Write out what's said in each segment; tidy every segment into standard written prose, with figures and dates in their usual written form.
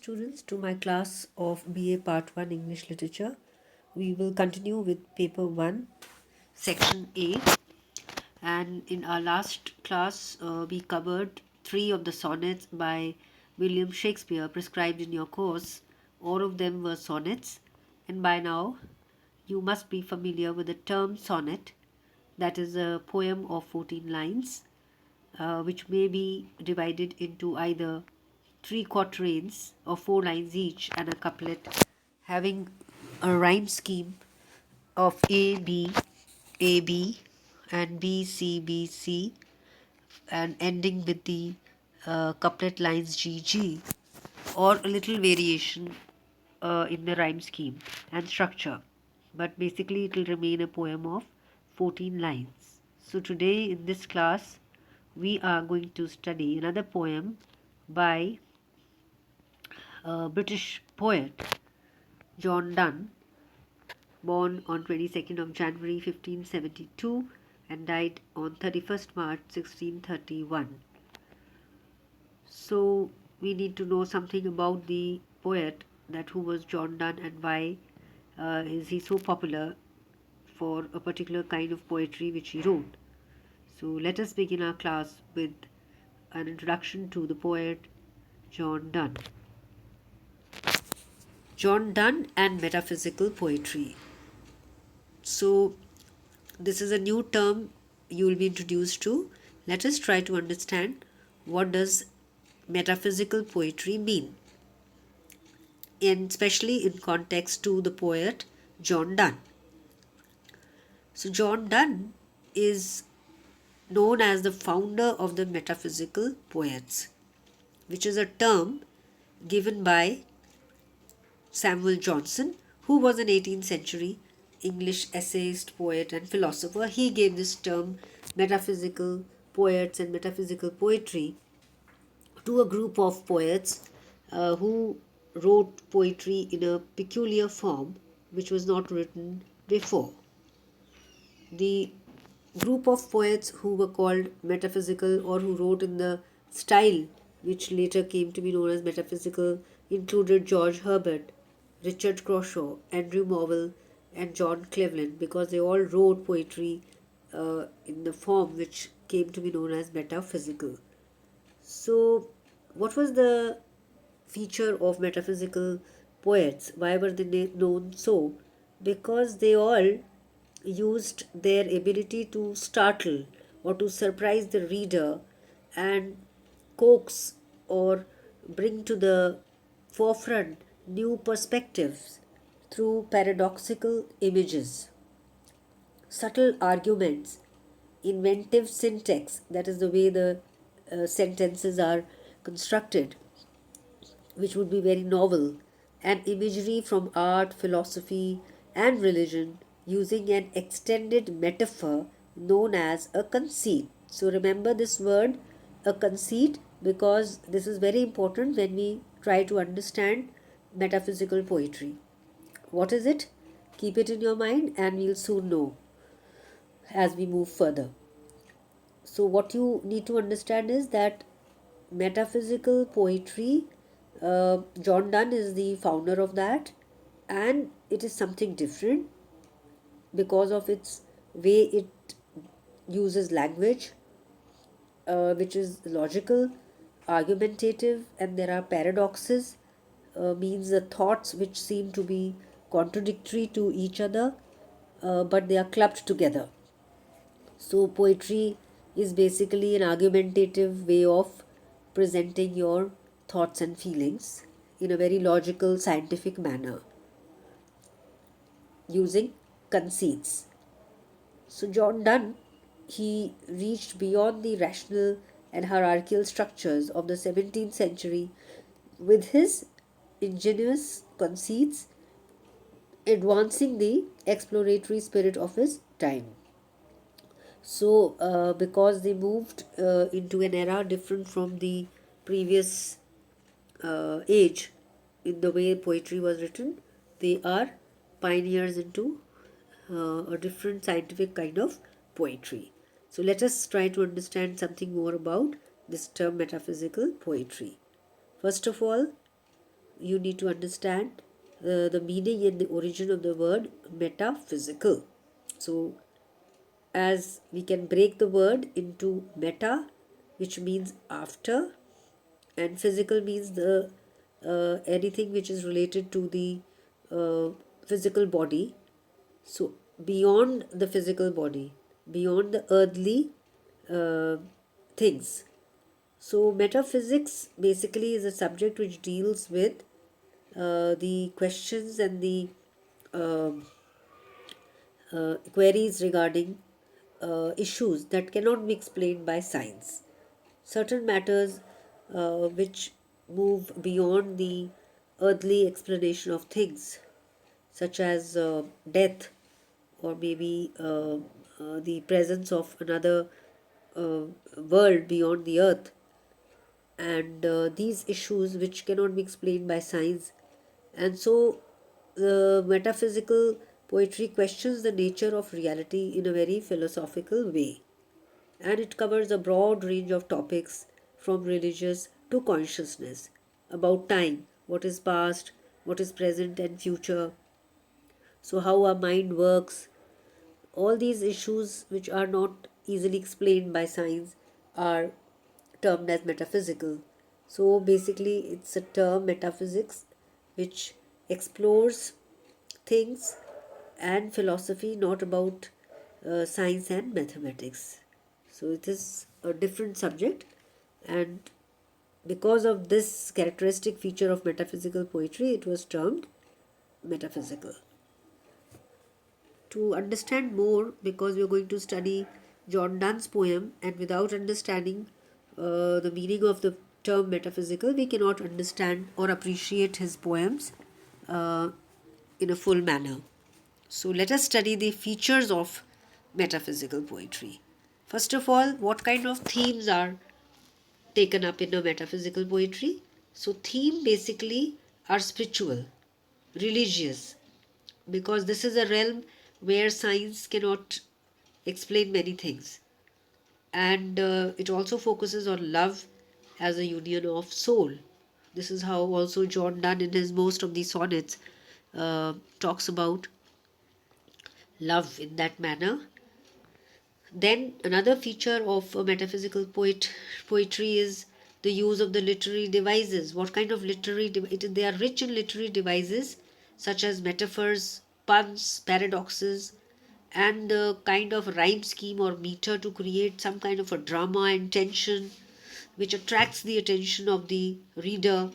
students to my class of BA Part 1 English Literature. We will continue with Paper 1, Section A. And in our last class, we covered 3 of the sonnets by William Shakespeare prescribed in your course. All of them were sonnets, and by now you must be familiar with the term sonnet, that is a poem of 14 lines, which may be divided into either 3 quatrains or 4 lines each and a couplet having a rhyme scheme of A B and B C B C and ending with the couplet lines G G, or a little variation in the rhyme scheme and structure, but basically it will remain a poem of 14 lines. So today in this class we are going to study another poem by a British poet John Donne, born on 22nd of January 1572 and died on 31st March 1631. So we need to know something about the poet, that who was John Donne and why is he so popular for a particular kind of poetry which he wrote. So let us begin our class with an introduction to the poet John Donne. John Donne and metaphysical poetry. So this is a new term you will be introduced to. Let us try to understand what does metaphysical poetry mean, and especially in context to the poet John Donne. So John Donne is known as the founder of the metaphysical poets, which is a term given by Samuel Johnson, who was an 18th century English essayist, poet, and philosopher. He gave this term metaphysical poets and metaphysical poetry to a group of poets who wrote poetry in a peculiar form which was not written before. The group of poets who were called metaphysical, or who wrote in the style which later came to be known as metaphysical, included George Herbert, Richard Crashaw, Andrew Marvell, and John Cleveland, because they all wrote poetry in the form which came to be known as metaphysical. So, what was the feature of metaphysical poets? Why were they known so? Because they all used their ability to startle or to surprise the reader and coax or bring to the forefront new perspectives through paradoxical images, subtle arguments, inventive syntax, that is the way the sentences are constructed, which would be very novel, and imagery from art, philosophy, and religion using an extended metaphor known as a conceit. So remember this word, a conceit, because this is very important when we try to understand metaphysical poetry. What is it? Keep it in your mind and we'll soon know as we move further. So, what you need to understand is that metaphysical poetry, John Donne is the founder of that, and it is something different because of its way it uses language, which is logical, argumentative, and there are paradoxes, means the thoughts which seem to be contradictory to each other, but they are clubbed together. So, poetry is basically an argumentative way of presenting your thoughts and feelings in a very logical, scientific manner using conceits. So, John Donne, he reached beyond the rational and hierarchical structures of the 17th century with his ingenious conceits, advancing the exploratory spirit of his time. So, because they moved into an era different from the previous age in the way poetry was written, they are pioneers into a different scientific kind of poetry. So, let us try to understand something more about this term metaphysical poetry. First of all, you need to understand the meaning and the origin of the word metaphysical. So, as we can break the word into meta, which means after, and physical means the anything which is related to the uh, physical body. So, beyond the physical body, beyond the earthly uh, things. So, metaphysics basically is a subject which deals with the questions and the um queries regarding issues that cannot be explained by science. Certain matters which move beyond the earthly explanation of things, such as death, or maybe the presence of another uh, world beyond the earth, and these issues which cannot be explained by science. And so the metaphysical poetry questions the nature of reality in a very philosophical way, and it covers a broad range of topics from religious to consciousness, about time, what is past, what is present and future, so how our mind works. All these issues which are not easily explained by science are termed as metaphysical. So basically, it's a term, metaphysics, which explores things and philosophy, not about science and mathematics. So it is a different subject, and because of this characteristic feature of metaphysical poetry, it was termed metaphysical. To understand more, because we are going to study John Donne's poem, and without understanding the meaning of the term metaphysical, we cannot understand or appreciate his poems uh, in a full manner. So, let us study the features of metaphysical poetry. First of all, what kind of themes are taken up in a metaphysical poetry? So, theme basically are spiritual, religious, because this is a realm where science cannot explain many things. And it also focuses on love as a union of soul. This is how also John Donne in his most of the sonnets talks about love in that manner. Then another feature of a metaphysical poetry is the use of the literary devices. What kind of they are rich in literary devices such as metaphors, puns, paradoxes, and the kind of rhyme scheme or meter to create some kind of a drama and tension which attracts the attention of the reader.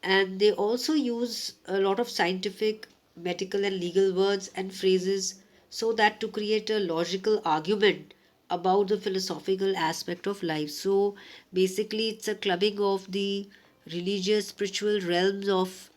And they also use a lot of scientific, medical, and legal words and phrases so that to create a logical argument about the philosophical aspect of life. So basically, it's a clubbing of the religious, spiritual realms of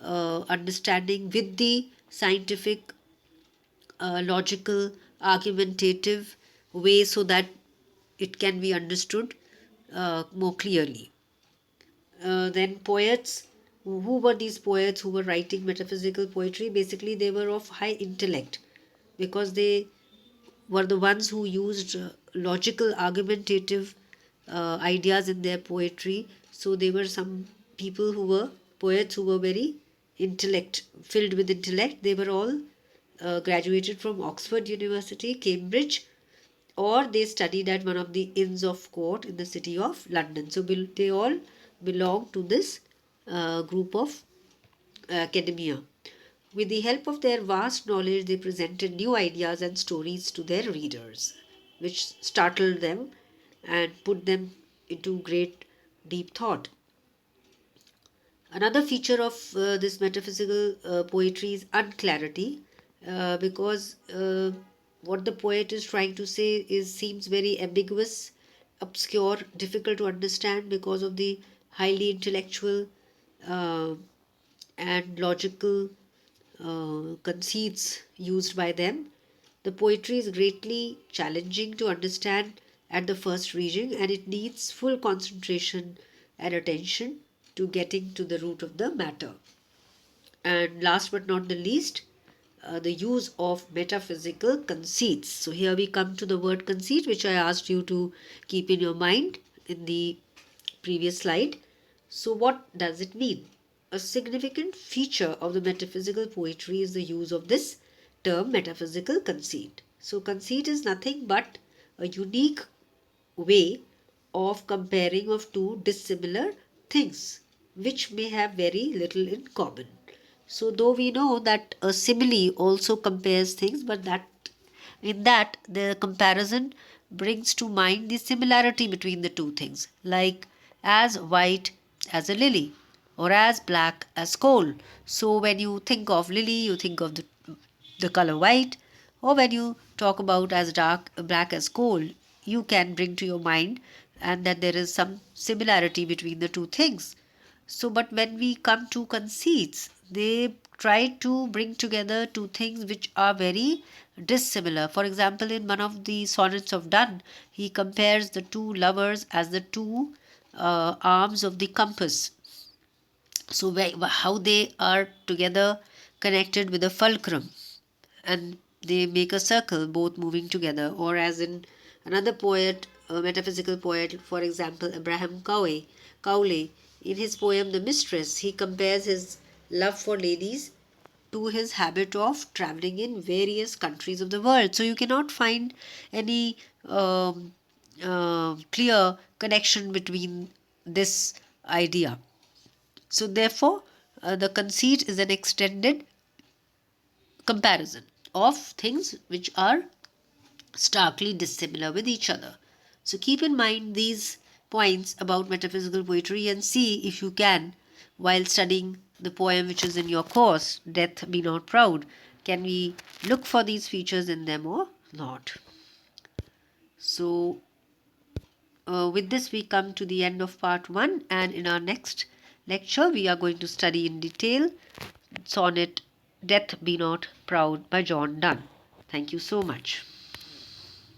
understanding with the scientific, logical, argumentative way so that it can be understood more clearly. Then poets, who were these poets who were writing metaphysical poetry? Basically, they were of high intellect because they were the ones who used logical, argumentative ideas in their poetry. So they were some people who were poets who were very intellect, filled with intellect. They were all graduated from Oxford University, Cambridge, or they studied at one of the Inns of Court in the city of London. So they all belong to this group of academia. With the help of their vast knowledge, they presented new ideas and stories to their readers, which startled them and put them into great deep thought. Another feature of this metaphysical poetry is unclarity, because what the poet is trying to say is seems very ambiguous, obscure, difficult to understand because of the highly intellectual uh, and logical conceits used by them. The poetry is greatly challenging to understand at the first reading, and it needs full concentration and attention to getting to the root of the matter. And last but not the least, the use of metaphysical conceits. So here we come to the word conceit, which I asked you to keep in your mind in the previous slide. So what does it mean? a significant feature of the metaphysical poetry is the use of this term metaphysical conceit. So, conceit is nothing but a unique way of comparing of two dissimilar things which may have very little in common. So, though we know that a simile also compares things, but that the comparison brings to mind the similarity between the two things, like as white as a lily or as black as coal. So when you think of lily, you think of the color white, or when you talk about as dark black as coal, you can bring to your mind and that there is some similarity between the two things. So, but when we come to conceits, they try to bring together two things which are very dissimilar. For example, in one of the sonnets of Donne, he compares the two lovers as the two arms of the compass. So, how they are together connected with a fulcrum, and they make a circle both moving together. Or as in another poet, a metaphysical poet, for example Abraham Cowley, in his poem The Mistress, he compares his love for ladies to his habit of traveling in various countries of the world. So you cannot find any clear connection between this idea. So therefore the conceit is an extended comparison of things which are starkly dissimilar with each other. So keep in mind these points about metaphysical poetry and see if you can, while studying the poem which is in your course, Death Be Not Proud, can we look for these features in them or not. So with this we come to the end of part 1, and in our next lecture we are going to study in detail sonnet Death Be Not Proud by John Donne. Thank you so much.